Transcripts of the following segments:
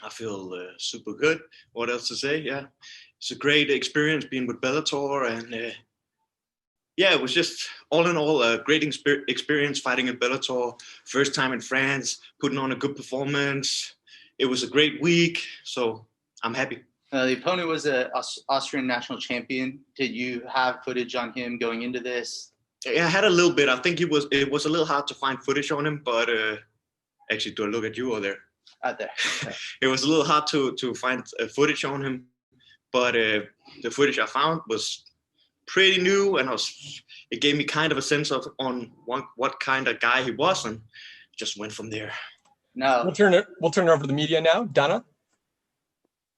I feel super good. What else to say? Yeah, it's a great experience being with Bellator, and yeah, it was just all in all a great experience fighting in Bellator. First time in France, putting on a good performance. It was a great week, so I'm happy. The opponent was an Austrian national champion. Did you have footage on him going into this? Yeah, I had a little bit. I think it was a little hard to find footage on him, but actually, do I look at you over there? Out there. Okay. It was a little hard to find footage on him, but the footage I found was pretty new, and it gave me kind of a sense of what kind of guy he was, and just went from there. No, we'll turn it over to the media now. Donna.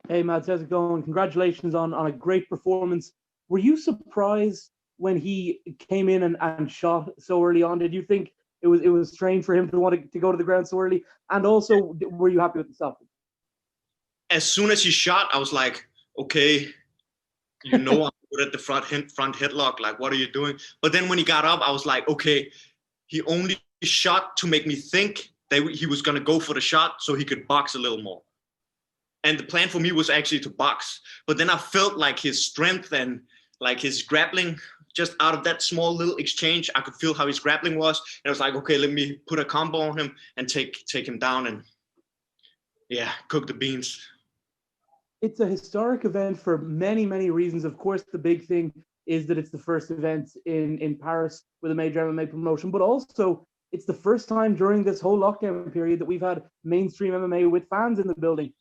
Hey, Mads, how's it going? Congratulations on a great performance. Were you surprised when he came in and shot so early on? Did you think it was strange for him to want to go to the ground so early? And also, were you happy with the stoppage? As soon as he shot, I was like, okay, I'm good at the front headlock. Like, what are you doing? But then when he got up, I was like, okay, he only shot to make me think that he was going to go for the shot so he could box a little more. And the plan for me was actually to box. But then I felt like his strength and like his grappling, just out of that small little exchange, I could feel how his grappling was. And I was like, okay, let me put a combo on him and take him down and, yeah, cook the beans. It's a historic event for many, many reasons. Of course, the big thing is that it's the first event in Paris with a major MMA promotion, but also it's the first time during this whole lockdown period that we've had mainstream MMA with fans in the building.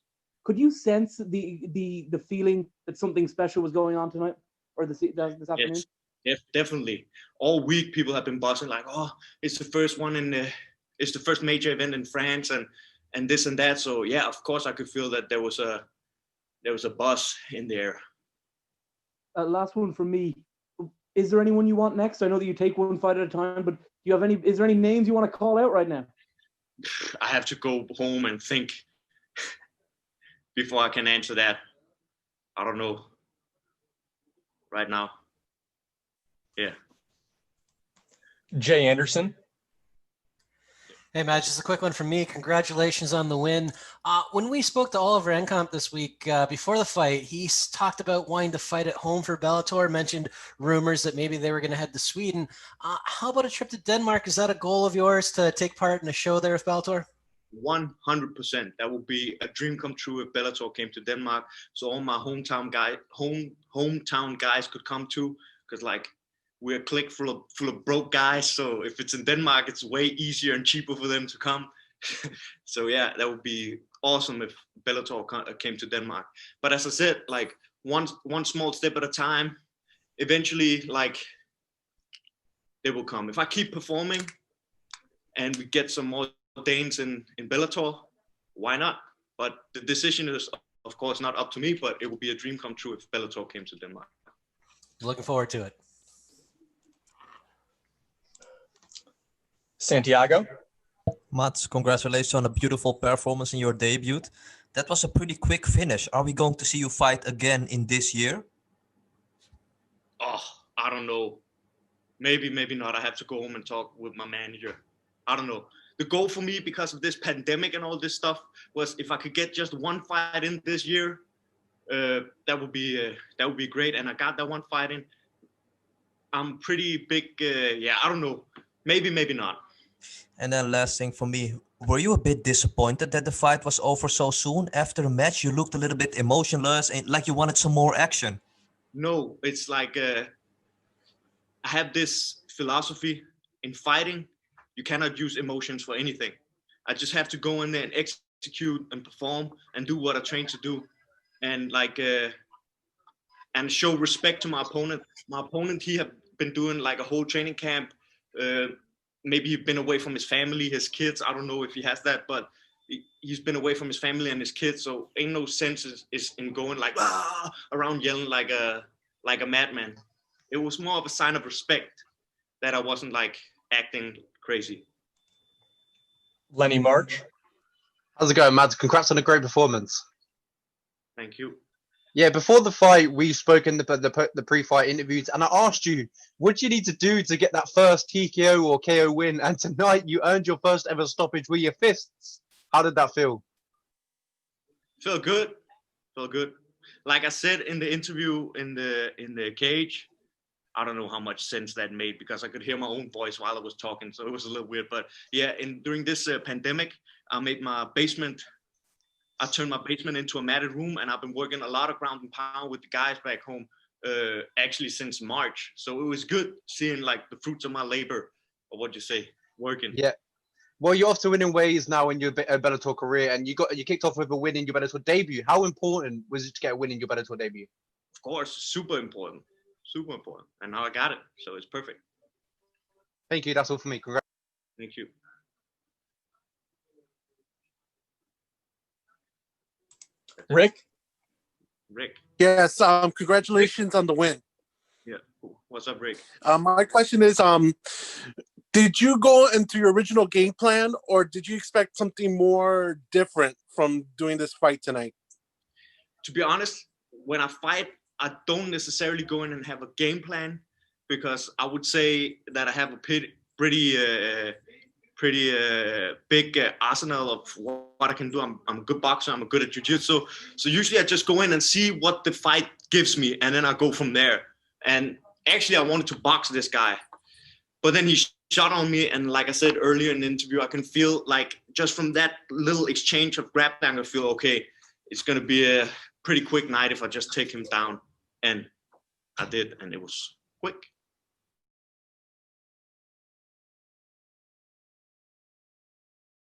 Could you sense the feeling that something special was going on tonight or this afternoon? Yes, definitely. All week people have been buzzing like, oh, it's the first one it's the first major event in France and this and that. So yeah, of course I could feel that there was a buzz in there. Last one from me. Is there anyone you want next? I know that you take one fight at a time, but is there any names you want to call out right now? I have to go home and think before I can answer that. I don't know right now. Yeah. Jay Anderson. Hey, Matt, just a quick one from me. Congratulations on the win. When we spoke to Oliver Enkamp this week before the fight, he talked about wanting to fight at home for Bellator, mentioned rumors that maybe they were going to head to Sweden. How about a trip to Denmark? Is that a goal of yours to take part in a show there with Bellator? 100%. That would be a dream come true if Bellator came to Denmark. So all my hometown guys could come too, because like we're a clique full of broke guys. So if it's in Denmark, it's way easier and cheaper for them to come. So yeah, that would be awesome if Bellator came to Denmark. But as I said, like one small step at a time. Eventually, like they will come. If I keep performing and we get some more Danes in Bellator, why not? But the decision is, of course, not up to me, but it would be a dream come true if Bellator came to Denmark. Looking forward to it. Santiago. Mats, congratulations on a beautiful performance in your debut. That was a pretty quick finish. Are we going to see you fight again in this year? Oh, I don't know. Maybe not. I have to go home and talk with my manager. I don't know. The goal for me, because of this pandemic and all this stuff, was if I could get just one fight in this year, that would be great. And I got that one fight in. I'm pretty big. I don't know. Maybe not. And then last thing for me, were you a bit disappointed that the fight was over so soon? After the match, you looked a little bit emotionless and like you wanted some more action. No, it's like I have this philosophy in fighting. You cannot use emotions for anything. I just have to go in there and execute and perform and do what I trained to do, and and show respect to my opponent. My opponent, he have been doing like a whole training camp. Maybe he's been away from his family, his kids. I don't know if he has that, but he's been away from his family and his kids. So ain't no sense is in going like around yelling like a madman. It was more of a sign of respect that I wasn't like acting crazy. Lenny March. How's it going, Mads? Congrats on a great performance. Thank you. Yeah, before the fight, we spoke in the pre-fight interviews, and I asked you, what do you need to do to get that first TKO or KO win? And tonight, you earned your first ever stoppage with your fists. How did that feel? Felt good. Felt good. Like I said in the interview in the cage, I don't know how much sense that made because I could hear my own voice while I was talking, so it was a little weird. But yeah, during this pandemic, I turned my basement into a matted room, and I've been working a lot of ground and pound with the guys back home, actually since March. So it was good seeing like the fruits of my labor, or what you say, working. Yeah. Well, you're off to winning ways now in your Bellator career, and you kicked off with a win in your Bellator debut. How important was it to get a win in your Bellator debut? Of course, super important, and now I got it, so it's perfect. Thank you. That's all for me. Congrats. Thank you. Rick? Yes, congratulations on the win. Yeah. What's up, Rick? My question is, did you go into your original game plan, or did you expect something more different from doing this fight tonight? To be honest, when I fight, I don't necessarily go in and have a game plan, because I would say that I have a pretty big arsenal of what I can do. I'm a good boxer. I'm good at jiu-jitsu. So usually I just go in and see what the fight gives me, and then I go from there. And actually, I wanted to box this guy, but then he shot on me. And like I said earlier in the interview, I can feel like just from that little exchange of grab bang, I feel, okay, it's going to be a pretty quick night if I just take him down. And I did, and it was quick.